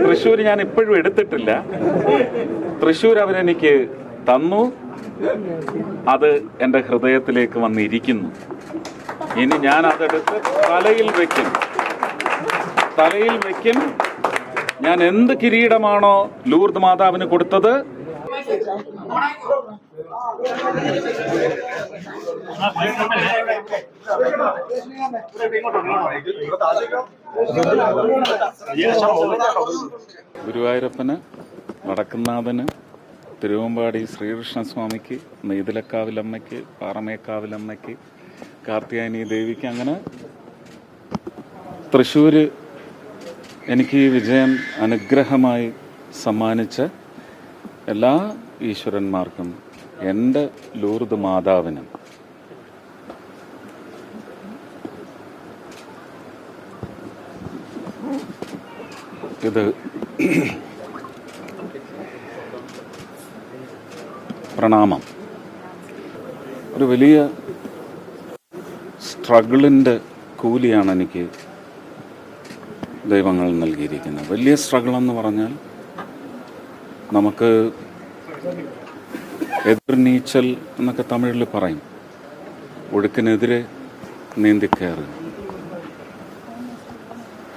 തൃശ്ശൂർ ഞാൻ ഇപ്പോഴും എടുത്തിട്ടില്ല. തൃശ്ശൂർ അവരെനിക്ക് തന്നു, അത് എൻ്റെ ഹൃദയത്തിലേക്ക് വന്നിരിക്കുന്നു. ഇനി ഞാൻ അതെടുത്ത് തലയിൽ വയ്ക്കും. ഞാൻ എന്ത് കിരീടമാണോ ലൂർദ് മാതാവിന് കൊടുത്തത്, ഗുരുവായൂരപ്പന്, വടക്കുംനാഥന്, തിരുവമ്പാടി ശ്രീകൃഷ്ണസ്വാമിക്ക്, നെയ്തലക്കാവിലമ്മയ്ക്ക്, പാറമേക്കാവിലമ്മയ്ക്ക്, കാർത്യായനി ദേവിക്ക്, അങ്ങനെ തൃശ്ശൂർ എനിക്ക് ഈ വിജയം അനുഗ്രഹമായി സമ്മാനിച്ച എല്ലാ ഈശ്വരന്മാർക്കും, എൻ്റെ ലൂർദ് മാതാവിനും ഇത് പ്രണാമം. ഒരു വലിയ സ്ട്രഗിളിൻ്റെ കൂലിയാണ് എനിക്ക് ദൈവങ്ങൾ നൽകിയിരിക്കുന്നത്. വലിയ സ്ട്രഗിളെന്ന് പറഞ്ഞാൽ നമുക്ക് എതിർനീച്ചൽ എന്നൊക്കെ തമിഴിൽ പറയും. ഒഴുക്കിനെതിരെ നീന്തിക്കയറുക.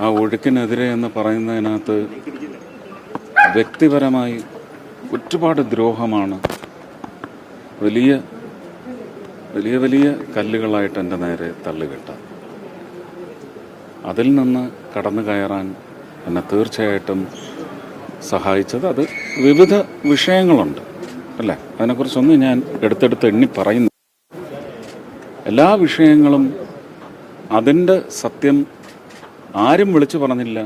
ആ ഒഴുക്കിനെതിരെ എന്ന് പറയുന്നതിനകത്ത് വ്യക്തിപരമായി ഒരുപാട് ദ്രോഹമാണ് വലിയ വലിയ വലിയ കല്ലുകളായിട്ട് എൻ്റെ നേരെ തള്ളിവിട്ട. അതിൽ നിന്ന് കടന്നു കയറാൻ എന്നെ തീർച്ചയായിട്ടും സഹായിച്ചത് അത് വിവിധ വിഷയങ്ങളുണ്ട് അല്ലേ. അതിനെക്കുറിച്ചൊന്നും ഞാൻ എടുത്തെടുത്ത് എണ്ണി പറയുന്നു. എല്ലാ വിഷയങ്ങളും അതിൻ്റെ സത്യം ആരും വിളിച്ചു പറഞ്ഞില്ല.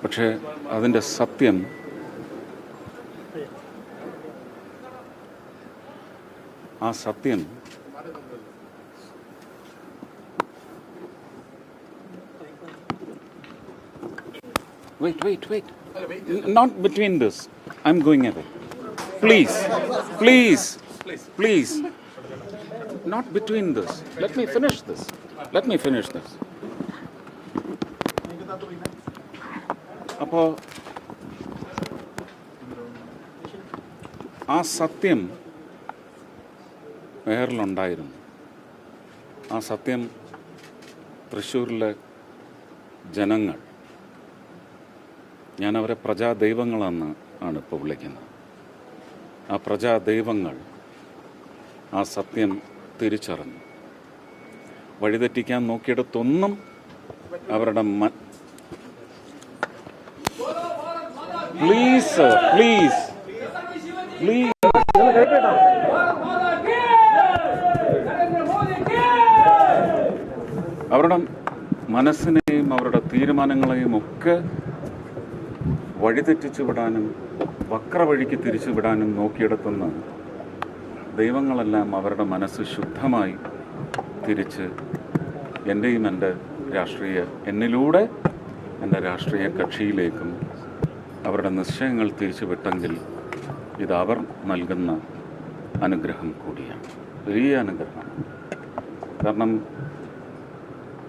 പക്ഷേ അതിൻ്റെ സത്യം Wait. Not between this. I'm going away. Please. Not between this. Let me finish this. അപ്പോൾ ആ സത്യം വേറിലുണ്ടായിരുന്നു. ആ സത്യം തൃശ്ശൂരിലെ ജനങ്ങൾ, ഞാനവരെ പ്രജാദൈവങ്ങളെന്ന് ആണ് ഇപ്പോൾ വിളിക്കുന്നത്. ആ പ്രജാദൈവങ്ങൾ ആ സത്യം തിരിച്ചറിഞ്ഞു. വഴിതെറ്റിക്കാൻ നോക്കിയിടത്തൊന്നും അവരുടെ പ്ലീസ് അവരുടെ മനസ്സിനെയും അവരുടെ തീരുമാനങ്ങളെയും ഒക്കെ വഴിതെറ്റിച്ചു വിടാനും വക്രവഴിക്ക് തിരിച്ചു വിടാനും നോക്കിയെടുത്തുന്ന ദൈവങ്ങളെല്ലാം അവരുടെ മനസ്സ് ശുദ്ധമായി തിരിച്ച് എൻ്റെയും എന്നിലൂടെ എൻ്റെ രാഷ്ട്രീയ കക്ഷിയിലേക്കും അവരുടെ നിശ്ചയങ്ങൾ തിരിച്ചു വിട്ടെങ്കിൽ ഇത് അവർ നൽകുന്ന അനുഗ്രഹം കൂടിയാണ്, വലിയ അനുഗ്രഹമാണ്. കാരണം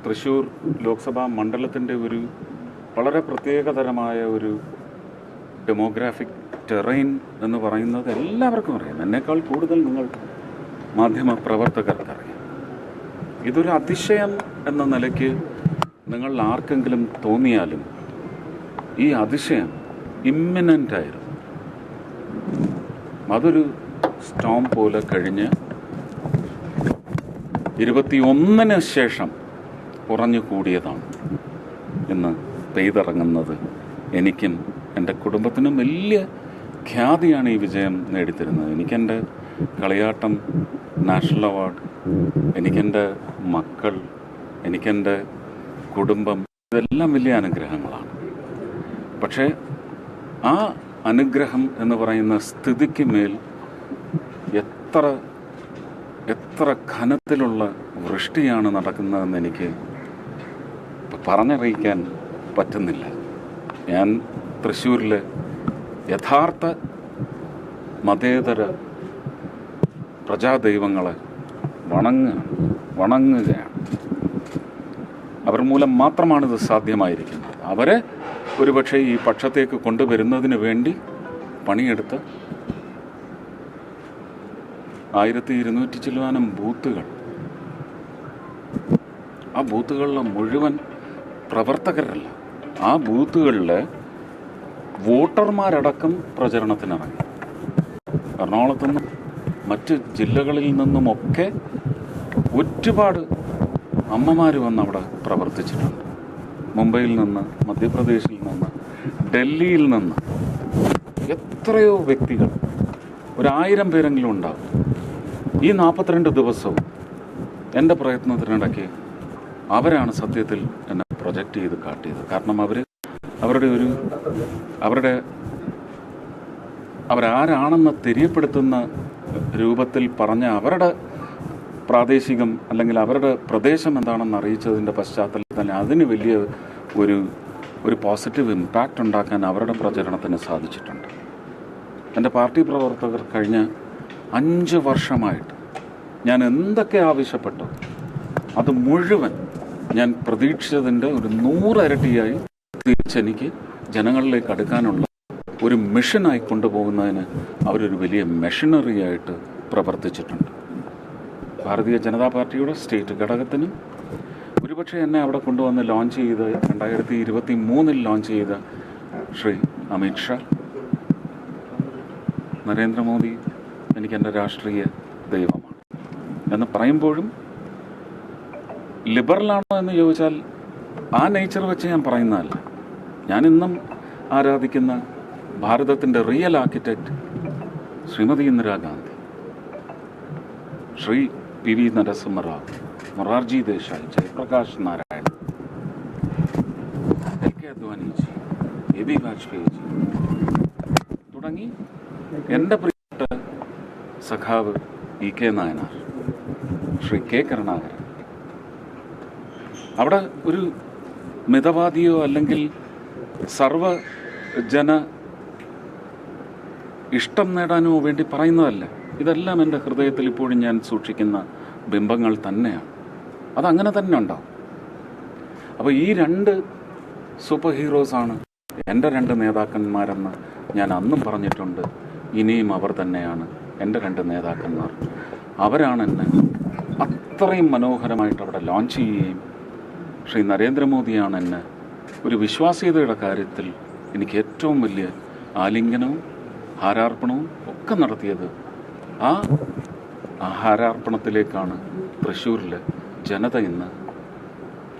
തൃശ്ശൂർ ലോക്സഭാ മണ്ഡലത്തിൻ്റെ ഒരു വളരെ പ്രത്യേകതരമായ ഒരു ഡെമോഗ്രാഫിക് ടെറൈൻ എന്ന് പറയുന്നത് എല്ലാവർക്കും അറിയാം. എന്നേക്കാൾ കൂടുതൽ നിങ്ങൾ മാധ്യമ പ്രവർത്തകർക്കറിയാം. ഇതൊരു അതിശയം എന്ന നിലയ്ക്ക് നിങ്ങൾ ആർക്കെങ്കിലും തോന്നിയാലും ഈ അതിശയം ഇമ്മിനൻ്റ് ആയിരുന്നു. അതൊരു സ്റ്റോം പോലെ കഴിഞ്ഞ് 21 ശേഷം കുറഞ്ഞു കൂടിയതാണ് ഇന്ന് പെയ്തിറങ്ങുന്നത്. എനിക്കും എൻ്റെ കുടുംബത്തിനും വലിയ ഖ്യാതിയാണ് ഈ വിജയം നേടിത്തരുന്നത്. എനിക്കെൻ്റെ കളിയാട്ടം നാഷണൽ അവാർഡ്, എനിക്കെൻ്റെ മക്കൾ, എനിക്കെൻ്റെ കുടുംബം, ഇതെല്ലാം വലിയ അനുഗ്രഹങ്ങളാണ്. പക്ഷേ ആ അനുഗ്രഹം എന്ന് പറയുന്ന സ്ഥിതിക്ക് മേൽ എത്ര ഘനത്തിലുള്ള വൃഷ്ടിയാണ് നടക്കുന്നതെന്ന് എനിക്ക് പറഞ്ഞറിയിക്കാൻ പറ്റുന്നില്ല. ഞാൻ തൃശ്ശൂരിലെ യഥാർത്ഥ മതേതര പ്രജാദൈവങ്ങളെ വണങ്ങുകയാണ്. അവർ മൂലം മാത്രമാണിത് സാധ്യമായിരിക്കുന്നത്. അവരെ ഒരുപക്ഷെ ഈ പക്ഷത്തേക്ക് കൊണ്ടുവരുന്നതിന് വേണ്ടി പണിയെടുത്ത 1200 ചില്ലുവാനം ബൂത്തുകൾ, ആ ബൂത്തുകളിലെ മുഴുവൻ പ്രവർത്തകരല്ല, ആ ബൂത്തുകളിലെ വോട്ടർമാരടക്കം പ്രചരണത്തിനിറങ്ങി. എറണാകുളത്തു നിന്നും മറ്റ് ജില്ലകളിൽ നിന്നുമൊക്കെ ഒരുപാട് അമ്മമാർ വന്ന് അവിടെ പ്രവർത്തിച്ചിട്ടുണ്ട്. മുംബൈയിൽ നിന്ന്, മധ്യപ്രദേശിൽ നിന്ന്, ഡൽഹിയിൽ നിന്ന് എത്രയോ വ്യക്തികൾ, 1000 പേരെങ്കിലും ഉണ്ടാകും. ഈ 42 ദിവസവും എൻ്റെ പ്രയത്നത്തിനിടയ്ക്ക് അവരാണ് സത്യത്തിൽ എന്നെ പ്രൊജക്റ്റ് ചെയ്ത് കാട്ടിയത്. കാരണം അവരാരാണെന്ന് തെര്യപ്പെടുത്തുന്ന രൂപത്തിൽ പറഞ്ഞ അവരുടെ പ്രാദേശികം അല്ലെങ്കിൽ അവരുടെ പ്രദേശം എന്താണെന്ന് അറിയിച്ചതിൻ്റെ പശ്ചാത്തലത്തിൽ തന്നെ അതിന് വലിയ ഒരു പോസിറ്റീവ് ഇമ്പാക്റ്റ് ഉണ്ടാക്കാൻ അവരുടെ പ്രചരണത്തിന് സാധിച്ചിട്ടുണ്ട്. എൻ്റെ പാർട്ടി പ്രവർത്തകർ കഴിഞ്ഞ 5 വർഷമായിട്ട് ഞാൻ എന്തൊക്കെ ആവശ്യപ്പെട്ടു അത് മുഴുവൻ ഞാൻ പ്രതീക്ഷിച്ചതിൻ്റെ ഒരു 100 ഇരട്ടിയായി തിരിച്ചെനിക്ക് ജനങ്ങളിലേക്ക് അടുക്കാനുള്ള ഒരു മിഷനായി കൊണ്ടുപോകുന്നതിന് അവരൊരു വലിയ മെഷീനറി ആയിട്ട് പ്രവർത്തിച്ചിട്ടുണ്ട്. ഭാരതീയ ജനതാ പാർട്ടിയുടെ സ്റ്റേറ്റ് ഘടകത്തിനും ഒരുപക്ഷെ എന്നെ അവിടെ കൊണ്ടുവന്ന് ലോഞ്ച് ചെയ്ത് 2023 ലോഞ്ച് ചെയ്ത ശ്രീ അമിത് ഷാ, നരേന്ദ്രമോദി എനിക്കെൻ്റെ രാഷ്ട്രീയ ദൈവമാണ് എന്ന് പറയുമ്പോഴും ലിബറലാണോ എന്ന് ചോദിച്ചാൽ ആ നേച്ചർ വെച്ച് ഞാൻ പറയുന്നതല്ല. ഞാനിന്നും ആരാധിക്കുന്ന ഭാരതത്തിൻ്റെ real architect Shrimati Indira Gandhi, Shri P V Narasimha Rao, Morarji Desai, Jayaprakash Narayan, L K. Advaniji, A B. Vajpayeeji തുടങ്ങി എൻ്റെ പ്രിയപ്പെട്ട സഖാവ് ഇ.കെ. നായനാർ, ശ്രീ കെ. കരുണാകരൻ. അവിടെ ഒരു മിതവാദിയോ അല്ലെങ്കിൽ സർവജന ഇഷ്ടം നേടാനോ വേണ്ടി പറയുന്നതല്ല. ഇതെല്ലാം എൻ്റെ ഹൃദയത്തിൽ ഇപ്പോഴും ഞാൻ സൂക്ഷിക്കുന്ന ബിംബങ്ങൾ തന്നെയാണ്. അതങ്ങനെ തന്നെ ഉണ്ടാവും. അപ്പോൾ ഈ 2 സൂപ്പർ ഹീറോസാണ് എൻ്റെ 2 നേതാക്കന്മാരെന്ന് ഞാൻ അന്നും പറഞ്ഞിട്ടുണ്ട്. ഇനിയും അവർ തന്നെയാണ് എൻ്റെ 2 നേതാക്കന്മാർ. അവരാണ് എന്നെ അത്രയും മനോഹരമായിട്ട് അവിടെ ലോഞ്ച് ചെയ്യുകയും ശ്രീ നരേന്ദ്രമോദിയാണ് എന്നെ ഒരു വിശ്വാസ്യതയുടെ കാര്യത്തിൽ എനിക്ക് ഏറ്റവും വലിയ ആലിംഗനവും ഹാരാർപ്പണവും ഒക്കെ നടത്തിയത്. ആ ഹാരാർപ്പണത്തിലേക്കാണ് തൃശ്ശൂരിലെ ജനത ഇന്ന്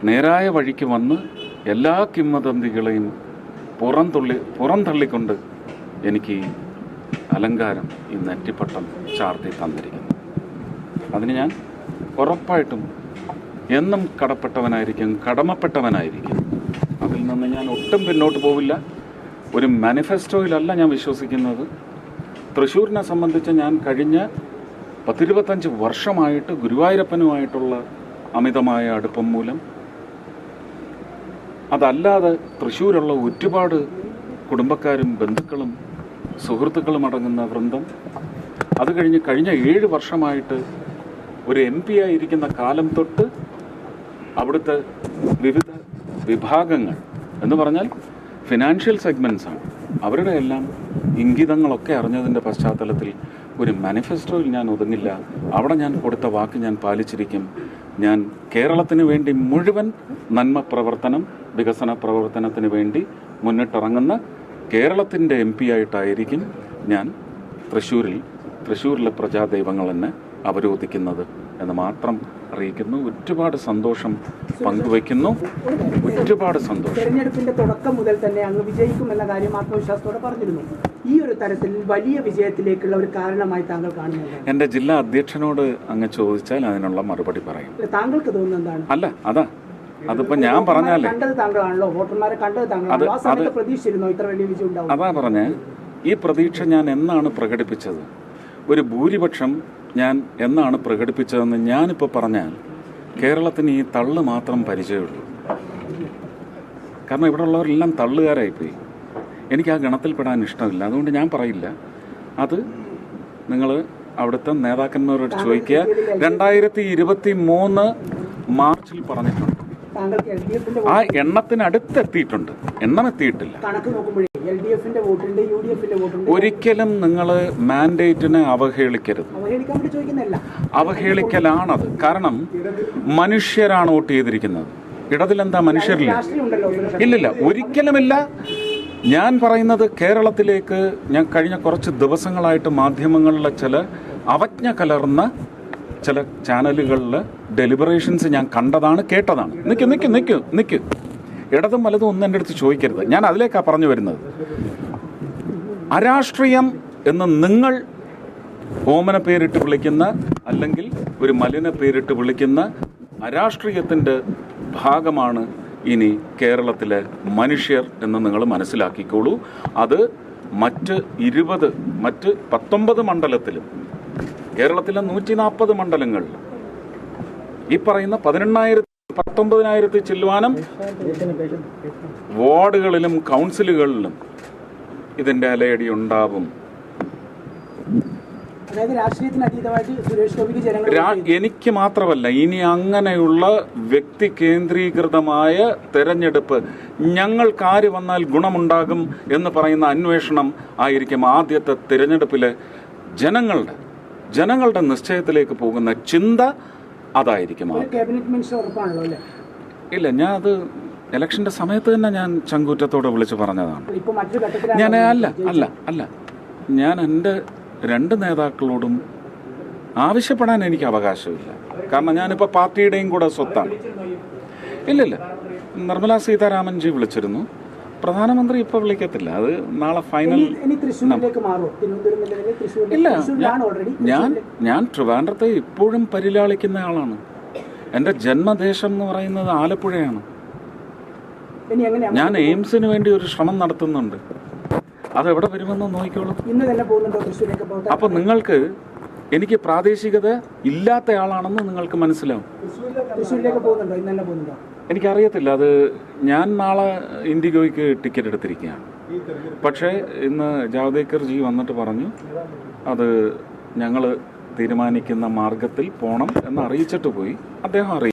നേരായ വഴിക്ക് വന്ന് എല്ലാ കിംവദന്തികളെയും പുറന്തള്ളിക്കൊണ്ട് എനിക്ക് ഈ അലങ്കാരം, ഈ നെറ്റിപ്പട്ടം ചാർത്തി തന്നിരിക്കുന്നു. അതിന് ഞാൻ ഉറപ്പായിട്ടും എന്നും കടമപ്പെട്ടവനായിരിക്കും. അതിൽ നിന്ന് ഞാൻ ഒട്ടും പിന്നോട്ട് പോവില്ല. ഒരു മാനിഫെസ്റ്റോയിലല്ല ഞാൻ വിശ്വസിക്കുന്നത്. തൃശ്ശൂരിനെ സംബന്ധിച്ച് ഞാൻ കഴിഞ്ഞ 10-25 വർഷമായിട്ട് ഗുരുവായൂരപ്പനുമായിട്ടുള്ള അമിതമായ അടുപ്പം മൂലം, അതല്ലാതെ തൃശ്ശൂരുള്ള ഒരുപാട് കുടുംബക്കാരും ബന്ധുക്കളും സുഹൃത്തുക്കളും അടങ്ങുന്ന വൃന്ദം, അത് കഴിഞ്ഞ 7 വർഷമായിട്ട് ഒരു MP ആയിരിക്കുന്ന കാലം തൊട്ട് അവിടുത്തെ വിവിധ വിഭാഗങ്ങൾ എന്ന് പറഞ്ഞാൽ ഫിനാൻഷ്യൽ സെഗ്മെൻറ്റ്സാണ്, അവരുടെ എല്ലാം ഇംഗിതങ്ങളൊക്കെ അറിഞ്ഞതിൻ്റെ പശ്ചാത്തലത്തിൽ ഒരു മാനിഫെസ്റ്റോയിൽ ഞാൻ ഒതുങ്ങില്ല. അവിടെ ഞാൻ കൊടുത്ത വാക്ക് ഞാൻ പാലിച്ചിരിക്കും. ഞാൻ കേരളത്തിന് വേണ്ടി മുഴുവൻ നന്മ പ്രവർത്തനം, വികസന പ്രവർത്തനത്തിന് വേണ്ടി മുന്നിട്ടിറങ്ങുന്ന കേരളത്തിൻ്റെ MP ആയിട്ടായിരിക്കും ഞാൻ തൃശ്ശൂരിലെ പ്രജാദൈവങ്ങൾ എന്നെ അവരോധിക്കുന്നത് എന്ന് മാത്രം അറിയിക്കുന്നു. ഒരുപാട് സന്തോഷം പങ്കുവയ്ക്കുന്നു. ഒരുപാട് സന്തോഷം. തെരഞ്ഞെടുപ്പിന്റെ തുടക്കം മുതൽ തന്നെ അങ്ങ് വിജയിക്കുമെന്ന കാര്യം ആത്മവിശ്വാസത്തോടെ പറഞ്ഞിരുന്നു. ഈ ഒരു തരത്തിൽ വലിയ വിജയത്തിലേക്കുള്ള ഒരു കാരണമായി താങ്കൾ കാണുന്നത്? എൻ്റെ ജില്ലാ അധ്യക്ഷനോട് അങ്ങ് ചോദിച്ചാൽ അതിനുള്ള മറുപടി പറയും. താങ്കൾക്ക് തോന്നുന്നത് എന്താണ്? അല്ല അതിപ്പോ ഞാൻ പറഞ്ഞാലേ, കണ്ടത് താങ്കളാണല്ലോ, വോട്ടർമാരെ കണ്ടത് താങ്കളാണല്ലോ. ആ സമയത്ത് പ്രതീക്ഷിച്ചിരുന്നോ ഇത്ര വലിയ വിജയം ഉണ്ടാവും? അതാ പറഞ്ഞേ, ഈ പ്രതീക്ഷ ഞാൻ എന്നാണ് പ്രകടിപ്പിച്ചത്? ഒരു ഭൂരിപക്ഷം ഞാൻ എന്നാണ് പ്രകടിപ്പിച്ചതെന്ന് ഞാനിപ്പോൾ പറഞ്ഞാൽ കേരളത്തിന് ഈ തള്ള് മാത്രം പരിചയമുള്ളൂ. കാരണം ഇവിടെ ഉള്ളവരെല്ലാം തള്ളുകാരായിപ്പോയി. എനിക്ക് ആ ഗണത്തിൽപ്പെടാൻ ഇഷ്ടമില്ല. അതുകൊണ്ട് ഞാൻ പറയില്ല. അത് നിങ്ങൾ അവിടുത്തെ നേതാക്കന്മാരോട് ചോദിക്കുക. 2023 മാർച്ചിൽ പറഞ്ഞിട്ടുണ്ട്. താങ്കൾക്ക് LDF-ന്റെ ആ എണ്ണത്തിനടുത്തെത്തിയിട്ടുണ്ട്, എണ്ണം എത്തിയിട്ടില്ല. കണക്ക് നോക്കുമ്പോഴേ LDF-ന്റെ വോട്ടുണ്ട്, UDF-ന്റെ വോട്ടുണ്ട്. ഒരിക്കലും നിങ്ങൾ മാൻഡേറ്റിനെ അവഹേളിക്കരുത്. അവഹേളിക്കാൻ വേണ്ടി ചോദിക്കുന്നില്ല, അവഹേളിക്കലാണത്. കാരണം മനുഷ്യരാണ് വോട്ട് ചെയ്തിരിക്കുന്നത്. ഇടതിലെന്താ മനുഷ്യരില്ല? ഇല്ലില്ല, ഒരിക്കലുമില്ല. ഞാൻ പറയുന്നത് കേരളത്തിലേക്ക് ഞാൻ കഴിഞ്ഞ കുറച്ച് ദിവസങ്ങളായിട്ട് മാധ്യമങ്ങളിലെ ചില അവജ്ഞ കലർന്ന ചില ചാനലുകളിൽ ഡെലിബറേഷൻസ് ഞാൻ കണ്ടതാണ്, കേട്ടതാണ്. നിൽക്കൂ. ഇടതും വലതും ഒന്നും എൻ്റെ അടുത്ത് ചോദിക്കരുത്. ഞാൻ അതിലേക്കാണ് പറഞ്ഞു വരുന്നത്. അരാഷ്ട്രീയം എന്ന് നിങ്ങൾ ഓമന പേരിട്ട് വിളിക്കുന്ന, അല്ലെങ്കിൽ ഒരു മലിന പേരിട്ട് വിളിക്കുന്ന അരാഷ്ട്രീയത്തിൻ്റെ ഭാഗമാണ് ഇനി കേരളത്തിലെ മനുഷ്യർ എന്ന് നിങ്ങൾ മനസ്സിലാക്കിക്കോളൂ. അത് മറ്റ് 19 മണ്ഡലത്തിലും കേരളത്തിലെ 140 മണ്ഡലങ്ങളിൽ ഈ പറയുന്ന 19,000 ചെല്ലുവാനും വാർഡുകളിലും കൗൺസിലുകളിലും ഇതിൻ്റെ അലയടി ഉണ്ടാവും. എനിക്ക് മാത്രമല്ല, ഇനി അങ്ങനെയുള്ള വ്യക്തി കേന്ദ്രീകൃതമായ തെരഞ്ഞെടുപ്പ്, ഞങ്ങൾക്കാര് വന്നാൽ ഗുണമുണ്ടാകും എന്ന് പറയുന്ന അന്വേഷണം ആയിരിക്കും ആദ്യത്തെ തിരഞ്ഞെടുപ്പിലെ ജനങ്ങളുടെ നിശ്ചയത്തിലേക്ക് പോകുന്ന ചിന്ത അതായിരിക്കും. ഇല്ല, ഞാൻ അത് ഇലക്ഷന്റെ സമയത്ത് തന്നെ ഞാൻ ചങ്കൂറ്റത്തോടെ വിളിച്ചു പറഞ്ഞതാണ്. ഞാൻ എൻ്റെ 2 നേതാക്കളോടും ആവശ്യപ്പെടാൻ എനിക്ക് അവകാശമില്ല. കാരണം ഞാനിപ്പോൾ പാർട്ടിയുടെയും കൂടെ സ്വത്താണ്. ഇല്ലില്ല, നിർമ്മലാ സീതാരാമൻജി വിളിച്ചിരുന്നു. പ്രധാനമന്ത്രി ഇപ്പോൾ വിളിക്കത്തില്ല, അത് നാളെ ഫൈനൽ. ഇല്ല, ഞാൻ ട്രിവാൻഡ്രത്തെ ഇപ്പോഴും പരിലാളിക്കുന്ന ആളാണ്. എൻ്റെ ജന്മദേശം എന്ന് പറയുന്നത് ആലപ്പുഴയാണ്. ഞാൻ എയിംസിന് വേണ്ടി ഒരു ശ്രമം നടത്തുന്നുണ്ട്. അതെവിടെ വരുമെന്ന് നോക്കിക്കോളൂ. അപ്പൊ നിങ്ങൾക്ക് എനിക്ക് പ്രാദേശികത ഇല്ലാത്ത ആളാണെന്ന് നിങ്ങൾക്ക് മനസ്സിലാവും. എനിക്കറിയത്തില്ല, അത് ഞാൻ നാളെ ഇൻഡിഗോയ്ക്ക് ടിക്കറ്റ് എടുത്തിരിക്കുകയാണ്. പക്ഷേ ഇന്ന് ജാവ്ദേക്കർ ജി വന്നിട്ട് പറഞ്ഞു അത് ഞങ്ങൾ തീരുമാനിക്കുന്ന മാർഗത്തിൽ പോകണം എന്ന് അറിയിച്ചിട്ട് പോയി. അദ്ദേഹം അറിയിച്ചു.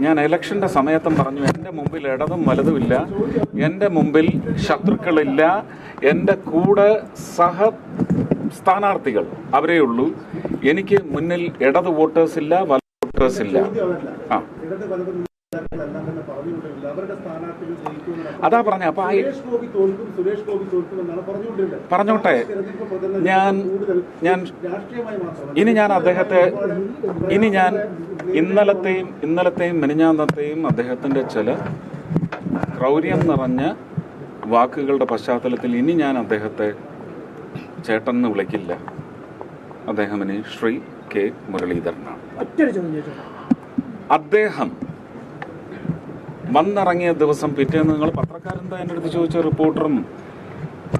ഞാൻ ഇലക്ഷന്റെ സമയത്തും പറഞ്ഞു, എൻ്റെ മുമ്പിൽ ഇടതും വലതുമില്ല, എൻ്റെ മുമ്പിൽ ശത്രുക്കളില്ല, എൻ്റെ കൂടെ സ്ഥാനാർത്ഥികൾ അവരേ ഉള്ളൂ. എനിക്ക് മുന്നിൽ ഇടത് വോട്ടേഴ്സ് ഇല്ല, വലത് വോട്ടേഴ്സ് ഇല്ല. അതാ പറഞ്ഞ. അപ്പൊ പറഞ്ഞോട്ടെ, ഞാൻ അദ്ദേഹത്തെ ഇന്നലത്തെയും മിനിഞ്ഞാന്നത്തെയും അദ്ദേഹത്തിന്റെ ചില ക്രൗര്യം നിറഞ്ഞ വാക്കുകളുടെ പശ്ചാത്തലത്തിൽ ഇനി ഞാൻ അദ്ദേഹത്തെ ചേട്ടൻ വിളിക്കില്ല. അദ്ദേഹം ഇനി ശ്രീ കെ മുരളീധരനാണ്. അദ്ദേഹം വന്നിറങ്ങിയ ദിവസം പിറ്റേന്ന് നിങ്ങൾ പത്രക്കാരെന്താ എൻ്റെ അടുത്ത് ചോദിച്ച റിപ്പോർട്ടറും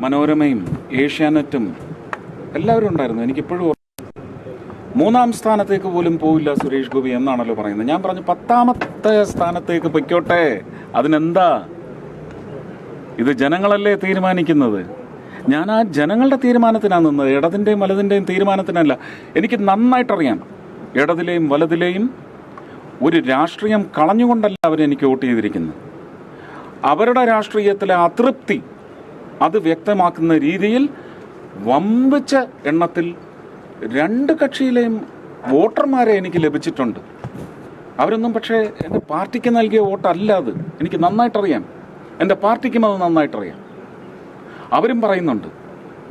മനോരമയും ഏഷ്യാനെറ്റും എല്ലാവരും ഉണ്ടായിരുന്നു. എനിക്കിപ്പോഴും 3-ാം സ്ഥാനത്തേക്ക് പോലും പോവില്ല സുരേഷ് ഗോപി എന്നാണല്ലോ പറയുന്നത്. ഞാൻ പറഞ്ഞു 10ാമത്തെ സ്ഥാനത്തേക്ക് പൊയ്ക്കോട്ടെ, അതിനെന്താ? ഇത് ജനങ്ങളല്ലേ തീരുമാനിക്കുന്നത്. ഞാൻ ആ ജനങ്ങളുടെ തീരുമാനത്തിനാണ് നിന്നത്, ഇടതിൻ്റെയും വലതിൻ്റെയും തീരുമാനത്തിനല്ല. എനിക്ക് നന്നായിട്ടറിയാം, ഇടതിലെയും വലതിലെയും ഒരു രാഷ്ട്രീയം കളഞ്ഞുകൊണ്ടല്ല അവരെനിക്ക് വോട്ട് ചെയ്തിരിക്കുന്നത്. അവരുടെ രാഷ്ട്രീയത്തിലെ അതൃപ്തി അത് വ്യക്തമാക്കുന്ന രീതിയിൽ വമ്പിച്ച എണ്ണത്തിൽ 2 കക്ഷിയിലെയും വോട്ടർമാരെ എനിക്ക് ലഭിച്ചിട്ടുണ്ട്. അവരൊന്നും പക്ഷേ എൻ്റെ പാർട്ടിക്ക് നൽകിയ വോട്ടല്ല അത്. എനിക്ക് നന്നായിട്ടറിയാം, എൻ്റെ പാർട്ടിക്കും അത് നന്നായിട്ടറിയാം. അവരും പറയുന്നുണ്ട്,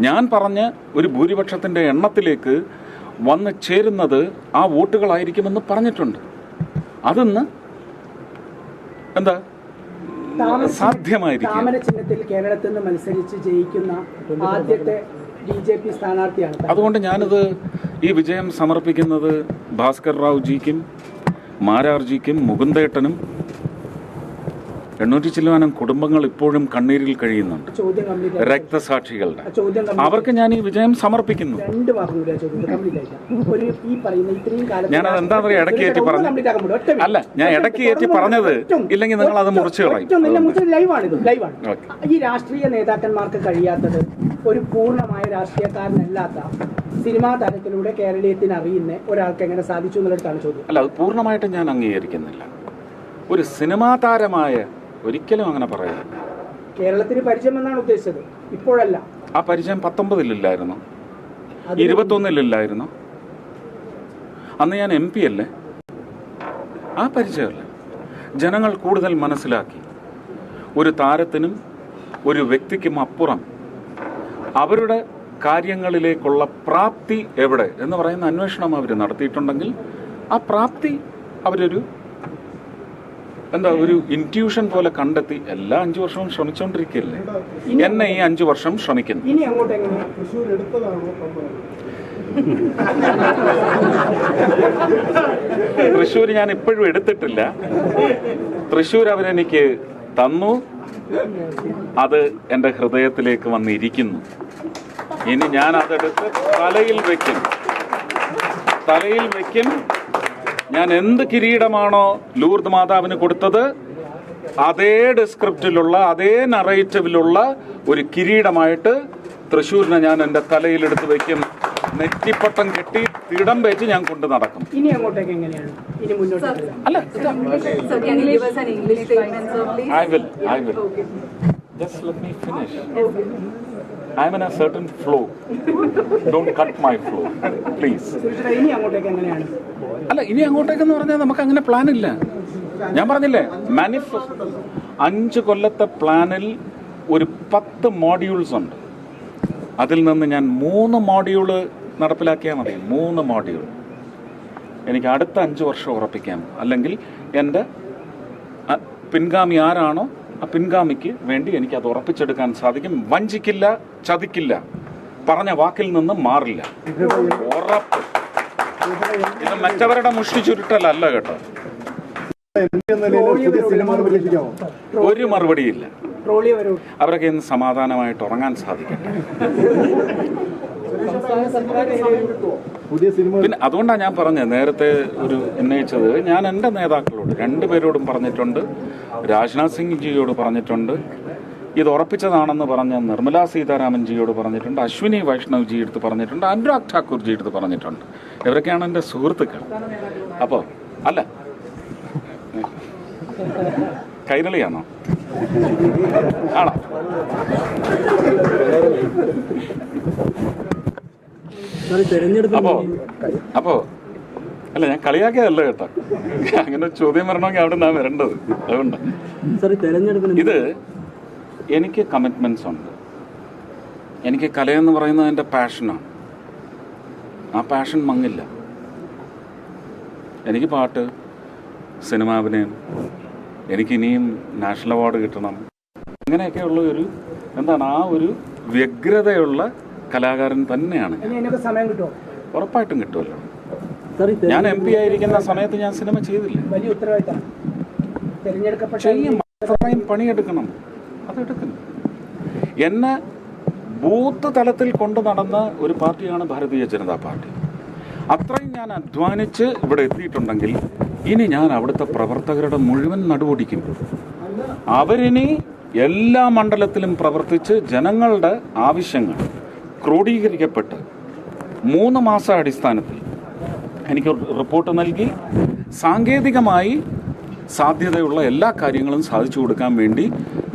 ഞാൻ പറഞ്ഞ ഒരു ഭൂരിപക്ഷത്തിൻ്റെ എണ്ണത്തിലേക്ക് വന്ന് ചേരുന്നത് ആ വോട്ടുകളായിരിക്കുമെന്ന് പറഞ്ഞിട്ടുണ്ട്. അതൊന്ന് എന്താ സാധ്യമായിരിക്കും. താമര ചിഹ്നത്തിൽ കേരളത്തിൽ നിന്ന് മത്സരിച്ച് ജയിക്കുന്ന ആദ്യത്തെ BJP സ്ഥാനാർത്ഥിയാണ്. അതുകൊണ്ട് ഞാനിത് ഈ വിജയം സമർപ്പിക്കുന്നത് ഭാസ്കർ റാവു ജിക്കും മാരാർജിക്കും മുകുന്ദേട്ടനും 800 ചില്ലുവാനും കുടുംബങ്ങൾ ഇപ്പോഴും കണ്ണീരിൽ കഴിയുന്നുണ്ട്, രക്തസാക്ഷികളുടെ. അവർക്ക് ഞാൻ ഈ വിജയം സമർപ്പിക്കുന്നു. ഞാനത് എന്താ പറയുക, ഇടയ്ക്ക് കയറ്റി പറഞ്ഞു. അല്ല, ഞാൻ ഇടയ്ക്ക് കയറ്റി പറഞ്ഞത് ഇല്ലെങ്കിൽ നിങ്ങൾ അത് മുറിച്ചു കളയും. ഈ രാഷ്ട്രീയ നേതാക്കന്മാർക്ക് കഴിയാത്തത് ഒരു പൂർണ്ണമായ രാഷ്ട്രീയക്കാരനല്ലാത്ത സിനിമാ താരത്തിലൂടെ കേരളീയത്തിന് അറിയുന്ന ഒരാൾക്ക് എങ്ങനെ സാധിച്ചു എന്നുള്ളതാണ് ചോദ്യം. അല്ല, അത് പൂർണ്ണമായിട്ടും ഞാൻ അംഗീകരിക്കുന്നില്ല. ഒരു സിനിമാ താരമായ ഒരിക്കലും അങ്ങനെ പറയാം. കേരളത്തിന് പരിചയം എന്നാണ് ഉദ്ദേശിച്ചത്, ഇപ്പോഴല്ല. ആ പരിചയം 19-ലില്ലായിരുന്നു, 21-ലില്ലായിരുന്നു. അന്ന് ഞാൻ MP അല്ലേ. ആ പരിചയമല്ല. ജനങ്ങൾ കൂടുതൽ മനസ്സിലാക്കി ഒരു താരത്തിനും ഒരു വ്യക്തിക്കും അപ്പുറം അവരുടെ കാര്യങ്ങളിലേക്കുള്ള പ്രാപ്തി എവിടെ എന്ന് പറയുന്ന അന്വേഷണം അവർ നടത്തിയിട്ടുണ്ടെങ്കിൽ ആ പ്രാപ്തി അവരൊരു ഒരു ഇൻറ്റ്യൂഷൻ പോലെ കണ്ടെത്തി. എല്ലാ 5 വർഷവും ശ്രമിച്ചുകൊണ്ടിരിക്കുകയല്ലേ. എന്നെ ഈ 5 വർഷം ശ്രമിക്കുന്നു. തൃശ്ശൂർ ഞാൻ ഇപ്പോഴും എടുത്തിട്ടില്ല. തൃശ്ശൂർ അവരെനിക്ക് തന്നു, അത് എൻ്റെ ഹൃദയത്തിലേക്ക് വന്നിരിക്കുന്നു. ഇനി ഞാൻ അതെടുത്ത് തലയിൽ വെക്കും. ഞാൻ എന്ത് കിരീടമാണോ ലൂർദ് മാതാവിന് കൊടുത്തത്, അതേ ഡിസ്ക്രിപ്റ്റിലുള്ള അതേ നറേറ്റീവിലുള്ള ഒരു കിരീടമായിട്ട് തൃശ്ശൂരിനെ ഞാൻ എൻ്റെ തലയിലെടുത്ത് വെക്കും. നെറ്റിപ്പട്ടം കെട്ടി തിടം വെച്ച് ഞാൻ കൊണ്ട് നടക്കും. ഇനി അങ്ങോട്ടേക്ക് എങ്ങനെയാണ്? ഇനി മുന്നോട്ട് അല്ല, I will. Just let me finish. I'm in a certain flow. Don't cut my flow, please. ഇനി അങ്ങോട്ടേക്ക് എങ്ങനെയാണ്? അല്ല, ഇനി അങ്ങോട്ടേക്കെന്ന് പറഞ്ഞാൽ നമുക്ക് അങ്ങനെ പ്ലാൻ ഇല്ല. ഞാൻ പറഞ്ഞില്ലേ, മാനിഫെസ്റ്റോ 5 കൊല്ലത്തെ പ്ലാനിൽ ഒരു 10 മോഡ്യൂൾസ് ഉണ്ട്. അതിൽ നിന്ന് ഞാൻ 3 മോഡ്യൂള് നടപ്പിലാക്കിയാൽ മതി. 3 മോഡ്യൂൾ എനിക്ക് അടുത്ത 5 വർഷം ഉറപ്പിക്കാം. അല്ലെങ്കിൽ എൻ്റെ പിൻഗാമി ആരാണോ ആ പിൻഗാമിക്ക് വേണ്ടി എനിക്ക് അത് ഉറപ്പിച്ചെടുക്കാൻ സാധിക്കും. വഞ്ചിക്കില്ല, ചതിക്കില്ല, പറഞ്ഞ വാക്കിൽ നിന്ന് മാറില്ല, ഉറപ്പ്. ഇത് മറ്റവരുടെ മുഷ്ടി ചുരുട്ടലല്ല കേട്ടോ. ഒരു മറുപടിയില്ല. അവരൊക്കെ ഇന്ന് സമാധാനമായിട്ട് ഉറങ്ങാൻ സാധിക്കട്ടെ. പിന്നെ അതുകൊണ്ടാണ് ഞാൻ പറഞ്ഞത്, നേരത്തെ ഒരു ഉന്നയിച്ചത്, ഞാൻ എൻ്റെ നേതാക്കളോട് 2 പേരോടും പറഞ്ഞിട്ടുണ്ട്. രാജ്നാഥ് സിംഗ് ജിയോട് പറഞ്ഞിട്ടുണ്ട്, ഇത് ഉറപ്പിച്ചതാണെന്ന് പറഞ്ഞ നിർമ്മലാ സീതാരാമൻ ജിയോട് പറഞ്ഞിട്ടുണ്ട്, അശ്വിനി വൈഷ്ണവ് ജി എടുത്ത് പറഞ്ഞിട്ടുണ്ട്, അനുരാഗ് ഠാക്കൂർ ജി എടുത്ത് പറഞ്ഞിട്ടുണ്ട്. ഇവരൊക്കെയാണ് എൻ്റെ സുഹൃത്തുക്കൾ. അപ്പോൾ അല്ല, കൈരളിയാണോ? ആണോ? അപ്പോ അല്ല, ഞാൻ കളിയാക്കിയതല്ല കേട്ടോ. അങ്ങനെ ചോദ്യം വരണമെങ്കിൽ അവിടെ നിന്നാണ് വരേണ്ടത്. അതുകൊണ്ട് ഇത് എനിക്ക് കമ്മിറ്റ്മെന്റ്സ് ഉണ്ട്. എനിക്ക് കലയെന്ന് പറയുന്നത് എൻ്റെ പാഷനാണ്. ആ പാഷൻ മങ്ങില്ല. എനിക്ക് പാട്ട്, സിനിമാ അഭിനയം, എനിക്കിനിയും നാഷണൽ അവാർഡ് കിട്ടണം, അങ്ങനെയൊക്കെയുള്ള ഒരു ആ ഒരു വ്യഗ്രതയുള്ള കലാകാരൻ തന്നെയാണ്. ഉറപ്പായിട്ടും കിട്ടുമല്ലോ. ഞാൻ MP ആയിരിക്കുന്ന സമയത്ത് ഞാൻ സിനിമ ചെയ്തില്ല. ചെയ്യും, അത്രയും പണിയെടുക്കണം, അതെടുക്കണം. എന്നെ ബൂത്ത് തലത്തിൽ കൊണ്ടു നടന്ന ഒരു പാർട്ടിയാണ് ഭാരതീയ ജനതാ പാർട്ടി. അത്രയും ഞാൻ അധ്വാനിച്ച് ഇവിടെ എത്തിയിട്ടുണ്ടെങ്കിൽ ഇനി ഞാൻ അവിടുത്തെ പ്രവർത്തകരുടെ മുഴുവൻ നടുവൊടിക്കും. അവരിനി എല്ലാ മണ്ഡലത്തിലും പ്രവർത്തിച്ച് ജനങ്ങളുടെ ആവശ്യങ്ങൾ ക്രോഡീകരിക്കപ്പെട്ട് 3 മാസ അടിസ്ഥാനത്തിൽ എനിക്ക് റിപ്പോർട്ട് നൽകി സാങ്കേതികമായി സാധ്യതയുള്ള എല്ലാ കാര്യങ്ങളും സാധിച്ചു കൊടുക്കാൻ വേണ്ടി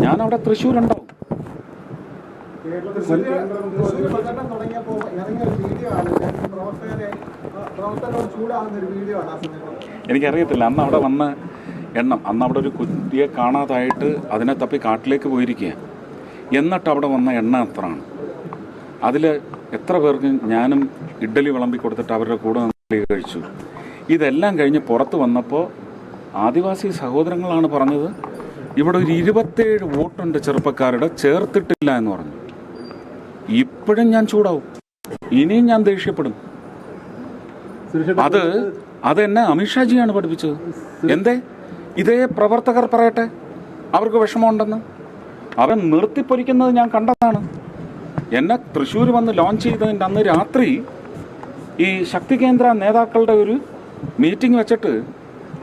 ഞാൻ അവിടെ തൃശ്ശൂരുണ്ടാവും. എനിക്കറിയത്തില്ല അന്ന് അവിടെ വന്ന എണ്ണം. അന്ന് അവിടെ ഒരു കുട്ടിയെ കാണാതായിട്ട് അതിനെ തപ്പി കാട്ടിലേക്ക് പോയിരിക്കുക. എന്നിട്ട് അവിടെ വന്ന എണ്ണം എത്രയാണ്? അതിൽ എത്ര പേർക്ക് ഞാനും ഇഡ്ഡലി വിളമ്പി കൊടുത്തിട്ട് അവരുടെ കൂടെ നിന്ന് കഴിച്ചു. ഇതെല്ലാം കഴിഞ്ഞ് പുറത്ത് വന്നപ്പോൾ ആദിവാസി സഹോദരങ്ങളാണ് പറഞ്ഞത്, ഇവിടെ ഒരു 27 വോട്ടുണ്ട് ചെറുപ്പക്കാരുടെ, ചേർത്തിട്ടില്ല എന്ന് പറഞ്ഞു. ഇപ്പോഴും ഞാൻ ചൂടാവും, ഇനിയും ഞാൻ ദേഷ്യപ്പെടും. അതെന്നെ അമിത്ഷാജിയാണ് പഠിപ്പിച്ചത്. എന്തേ? ഇതേ പ്രവർത്തകർ പറയട്ടെ അവർക്ക് വിഷമമുണ്ടെന്ന്. അവൻ നിർത്തിപ്പൊരിക്കുന്നത് ഞാൻ കണ്ടതാണ്. എന്നെ തൃശ്ശൂർ വന്ന് ലോഞ്ച് ചെയ്തതിൻ്റെ അന്ന് രാത്രി ഈ ശക്തി കേന്ദ്ര നേതാക്കളുടെ ഒരു മീറ്റിംഗ് വെച്ചിട്ട്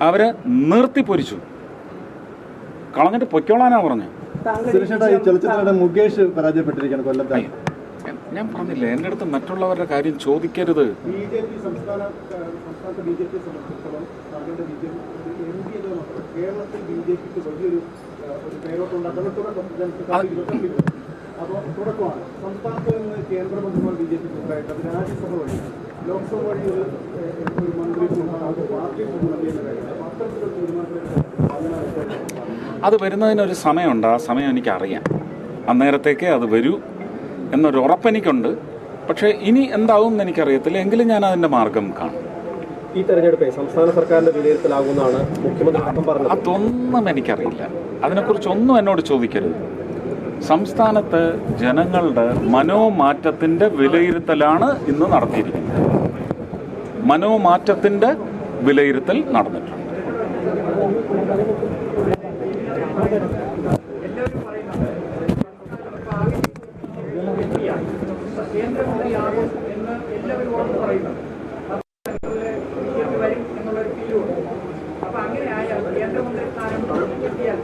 അവരെ നിർത്തിപ്പൊരിച്ചു, കളഞ്ഞിട്ട് പൊയ്ക്കോളാനാ പറഞ്ഞു. ഞാൻ പറഞ്ഞില്ലേ, എൻ്റെ അടുത്ത് മറ്റുള്ളവരുടെ കാര്യം ചോദിക്കരുത്. ബിജെപി സംസ്ഥാനത്തെ ബിജെപിയെ സംബന്ധിച്ചിടത്തോളം താങ്കളുടെ വിജയം കേരളത്തിൽ ബിജെപിക്ക് വലിയൊരു പേരോട്ടുണ്ടാക്കുന്ന തുടക്കം. അപ്പോൾ തുടക്കമാണ്. സംസ്ഥാനത്ത് നിന്ന് കേന്ദ്രമന്ത്രിമാർ ബിജെപിക്ക് ഉണ്ടായിട്ട് അത് രാജ്യസഭ വഴി ലോക്സഭ വഴി ഒരു മന്ത്രി പാർട്ടി നൽകിയെന്ന കാര്യം അത്തരത്തിലൊരു തീരുമാനത്തിൽ അത് വരുന്നതിനൊരു സമയമുണ്ട്. ആ സമയം എനിക്കറിയാം. അന്നേരത്തേക്ക് അത് വരൂ എന്നൊരു ഉറപ്പെനിക്കുണ്ട്. പക്ഷേ ഇനി എന്താവും എന്ന് എനിക്കറിയത്തില്ല. എങ്കിലും ഞാൻ അതിൻ്റെ മാർഗം കാണും. ഈ തെരഞ്ഞെടുപ്പ് സംസ്ഥാന സർക്കാരിന്റെ വിലയിരുത്തലാകുമെന്നാണ് മുഖ്യമന്ത്രി പറഞ്ഞത്. അതൊന്നും എനിക്കറിയില്ല. അതിനെക്കുറിച്ചൊന്നും എന്നോട് ചോദിക്കരുത്. സംസ്ഥാനത്ത് ജനങ്ങളുടെ മനോമാറ്റത്തിൻ്റെ വിലയിരുത്തലാണ് ഇന്ന് നടത്തിയിരിക്കുന്നത്. മനോമാറ്റത്തിൻ്റെ വിലയിരുത്തൽ നടന്നിട്ടുണ്ട്. കേന്ദ്രമന്ത്രിയാകും എന്ന് എല്ലാവരും ഉറപ്പ് പറയുന്നത്. വരും എന്നുള്ളൊരു ഫീലുണ്ട്. അപ്പൊ അങ്ങനെ ആയാൽ കേന്ദ്രമന്ത്രി സ്ഥാനം കിട്ടിയാൽ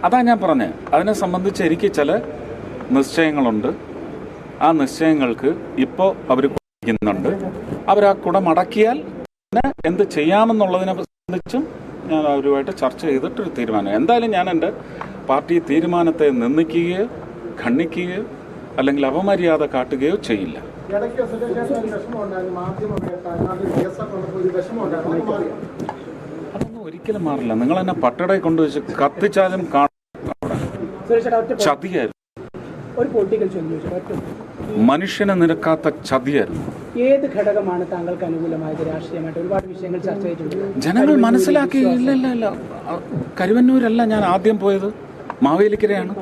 അതാ ഞാൻ പറഞ്ഞത്. അതിനെ സംബന്ധിച്ച് എനിക്ക് ചില നിശ്ചയങ്ങളുണ്ട്. ആ നിശ്ചയങ്ങൾക്ക് ഇപ്പോൾ അവർ കുടിക്കുന്നുണ്ട്. അവരാ കുട മടക്കിയാൽ പിന്നെ എന്ത് ചെയ്യാമെന്നുള്ളതിനെ സംബന്ധിച്ചും ഞാൻ അവരുമായിട്ട് ചർച്ച ചെയ്തിട്ടൊരു തീരുമാനം. എന്തായാലും ഞാൻ എൻ്റെ പാർട്ടി തീരുമാനത്തെ നിന്ദിക്കുകയോ ഖണ്ഡിക്കുകയോ അല്ലെങ്കിൽ അപമര്യാദ കാട്ടുകയോ ചെയ്യില്ല. അതൊന്നും ഒരിക്കലും മാറില്ല. നിങ്ങൾ എന്നെ പട്ടടയിൽ കൊണ്ടുവച്ച് കത്തിച്ചാലും കാണും. ചതിയായിരുന്നു. ഒരു പൊളിറ്റിക്കൽ ചോദ്യം, മനുഷ്യനെ നിരക്കാത്ത ചതിയായിരുന്നു. ഏത് ഘടകമാണ് താങ്കൾക്ക് അനുകൂലമായത്? രാഷ്ട്രീയമായിട്ട് ഒരുപാട് വിഷയങ്ങൾ ചർച്ച ചെയ്തിട്ടുണ്ട്. ജനങ്ങൾ മനസ്സിലാക്കി. ഇല്ല കരുവന്നൂരല്ല ഞാൻ ആദ്യം പോയത്, മാവേലിക്കരയാണ്.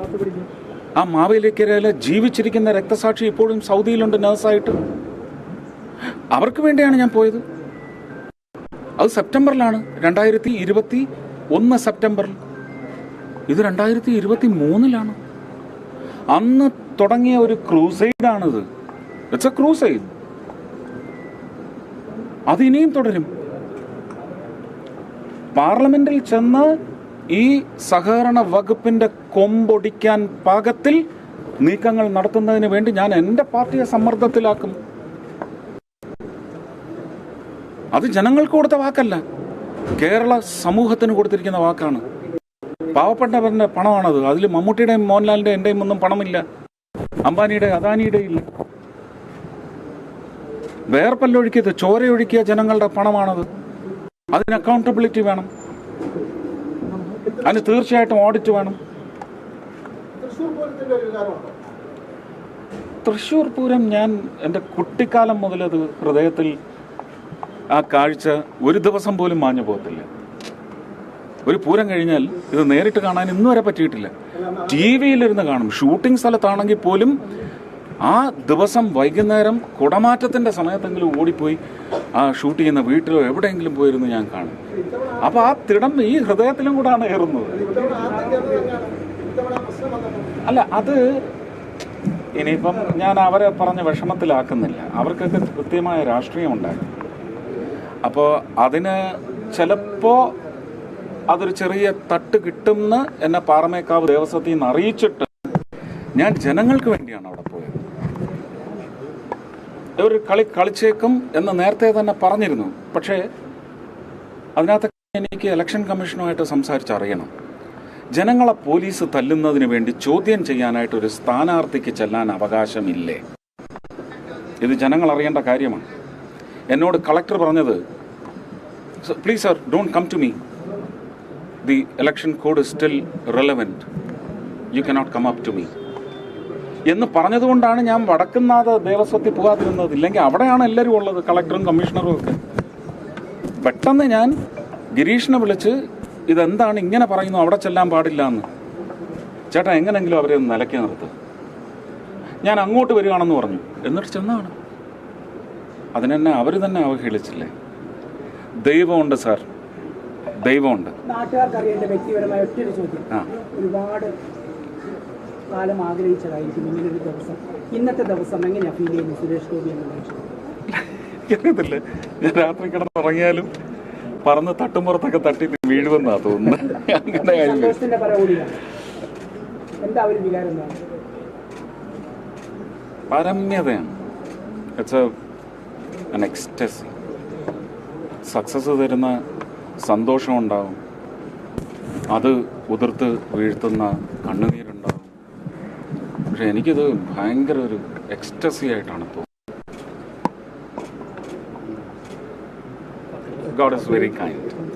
ആ മാവേലിക്കരയിലെ ജീവിച്ചിരിക്കുന്ന രക്തസാക്ഷി ഇപ്പോഴും സൗദിയിലുണ്ട് നഴ്സായിട്ട്. അവർക്ക് വേണ്ടിയാണ് ഞാൻ പോയത്. അത് സെപ്റ്റംബറിലാണ്, 2021 സെപ്റ്റംബറിൽ. ഇത് 2023 അന്ന് തുടങ്ങിയ ഒരു ക്രൂസൈഡാണിത്. It's a crusade. അതിനിയും തുടരും. പാർലമെന്റിൽ ചെന്ന് ഈ സഹകരണ വകുപ്പിന്റെ കൊമ്പൊടിക്കാൻ പാകത്തിൽ നീക്കങ്ങൾ നടത്തുന്നതിന് വേണ്ടി ഞാൻ എൻ്റെ പാർട്ടിയെ സമ്മർദ്ദത്തിലാക്കും. അത് ജനങ്ങൾക്ക് കൊടുത്ത വാക്കല്ല, കേരള സമൂഹത്തിന് കൊടുത്തിരിക്കുന്ന വാക്കാണ്. പാവപ്പെട്ടവരുടെ പണമാണത്. അതിൽ മമ്മൂട്ടിയുടെയും മോഹൻലാലിൻ്റെ എൻ്റെയും ഒന്നും പണമില്ല. അംബാനിയുടെ അദാനിയുടെ ഇല്ല. വേർപ്പല്ലൊഴുക്കിയത്, ചോരയൊഴുക്കിയ ജനങ്ങളുടെ പണമാണത്. അതിന് അക്കൗണ്ടബിലിറ്റി വേണം. അതിന് തീർച്ചയായിട്ടും ഓഡിറ്റ് വേണം. തൃശ്ശൂർ പൂരം ഞാൻ എൻ്റെ കുട്ടിക്കാലം മുതലത് ഹൃദയത്തിൽ, ആ കാഴ്ച ഒരു ദിവസം പോലും മാഞ്ഞു പോകത്തില്ല. ഒരു പൂരം കഴിഞ്ഞാൽ ഇത് നേരിട്ട് കാണാൻ ഇന്നു വരെ പറ്റിയിട്ടില്ല. ടി വിയിലിരുന്ന് കാണും. ഷൂട്ടിംഗ് സ്ഥലത്താണെങ്കിൽ പോലും ആ ദിവസം വൈകുന്നേരം കുടമാറ്റത്തിൻ്റെ സമയത്തെങ്കിലും ഓടിപ്പോയി ആ ഷൂട്ട് ചെയ്യുന്ന വീട്ടിലോ എവിടെയെങ്കിലും പോയിരുന്നു ഞാൻ കാണും. അപ്പോൾ ആ തിടം ഈ ഹൃദയത്തിലും കൂടാണ് ഏറുന്നത്. അല്ല, അത് ഇനിയിപ്പം ഞാൻ അവരെ പറഞ്ഞ് വിഷമത്തിലാക്കുന്നില്ല. അവർക്കൊക്കെ കൃത്യമായ രാഷ്ട്രീയമുണ്ടായിരുന്നു. അപ്പോൾ അതിന് ചിലപ്പോൾ അതൊരു ചെറിയ തട്ട് കിട്ടുമെന്ന് എന്നെ പാറമേക്കാവ് ദേവസ്വത്തിൽ നിന്ന് അറിയിച്ചിട്ട് ഞാൻ ജനങ്ങൾക്ക് വേണ്ടിയാണ് അവിടെ പോയത്. ഒരു കളി കളിച്ചേക്കും എന്ന് നേരത്തെ തന്നെ പറഞ്ഞിരുന്നു. പക്ഷേ അതിനകത്ത് എനിക്ക് ഇലക്ഷൻ കമ്മീഷനുമായിട്ട് സംസാരിച്ചറിയണം. ജനങ്ങളെ പോലീസ് തല്ലുന്നതിന് വേണ്ടി ചോദ്യം ചെയ്യാനായിട്ടൊരു സ്ഥാനാർത്ഥിക്ക് ചെല്ലാൻ അവകാശമില്ലേ? ഇത് ജനങ്ങൾ അറിയേണ്ട കാര്യമാണ്. എന്നോട് കളക്ടർ പറഞ്ഞത്, please sir, don't come to me. The election code is still relevant. You cannot come up to me. എന്ന് പറഞ്ഞതുകൊണ്ടാണ് ഞാൻ വടക്കുന്നാഥ ദേവസ്വത്തിൽ പോകാതിരുന്നത്. ഇല്ലെങ്കിൽ അവിടെയാണ് എല്ലാവരും ഉള്ളത്, കളക്ടറും കമ്മീഷണറും ഒക്കെ. പെട്ടെന്ന് ഞാൻ ഗിരീഷിനെ വിളിച്ച്, ഇതെന്താണ് ഇങ്ങനെ പറയുന്നു, അവിടെ ചെല്ലാൻ പാടില്ല എന്ന്. ചേട്ടാ എങ്ങനെങ്കിലും അവരെ ഒന്ന് നിലയ്ക്ക് നിർത്തുക, ഞാൻ അങ്ങോട്ട് വരികയാണെന്ന് പറഞ്ഞു. എന്നിട്ട് ചെന്നാണ്. അതിനെന്നെ അവർ തന്നെ അവഹേളിച്ചില്ലേ? ദൈവമുണ്ട് സാർ, ദൈവമുണ്ട്. നാട്ടുകാർക്ക് അറിയേണ്ട വ്യക്തിപരമായ ഒറ്റൊരു ചോദ്യം, ഒരുപാട് കാലം ആഗ്രഹിച്ചതായിരിക്കും ഇങ്ങനൊരു ദിവസം. ഇന്നത്തെ ദിവസം എങ്ങനെയാ ഫീൽ ചെയ്യുന്നു സുരേഷ് ഗോപി എന്നുള്ള? എനിക്കറിയത്തില്ല. ഞാൻ രാത്രി കിടന്നുറങ്ങിയാലും പറന്ന് തട്ടുമ്പുറത്തൊക്കെ തട്ടിട്ട് വീഴുമെന്നാ തോന്നുന്നത്. അങ്ങനെ സന്തോഷത്തിന്റെ പല ഓടിയാണ്. എന്താ ഒരു വികാരം എന്താണ്? പരമ്യതയാണ്. It's an ecstasy. സക്സസ് തരുന്ന സന്തോഷമുണ്ടാവും, അത് ഉതിർത്ത് വീഴ്ത്തുന്ന കണ്ണുനീരുണ്ടാവും. പക്ഷെ എനിക്കിത് ഭയങ്കര ഒരു എക്സ്റ്റസി ആയിട്ടാണ് തോന്നുന്നത്. God is very kind.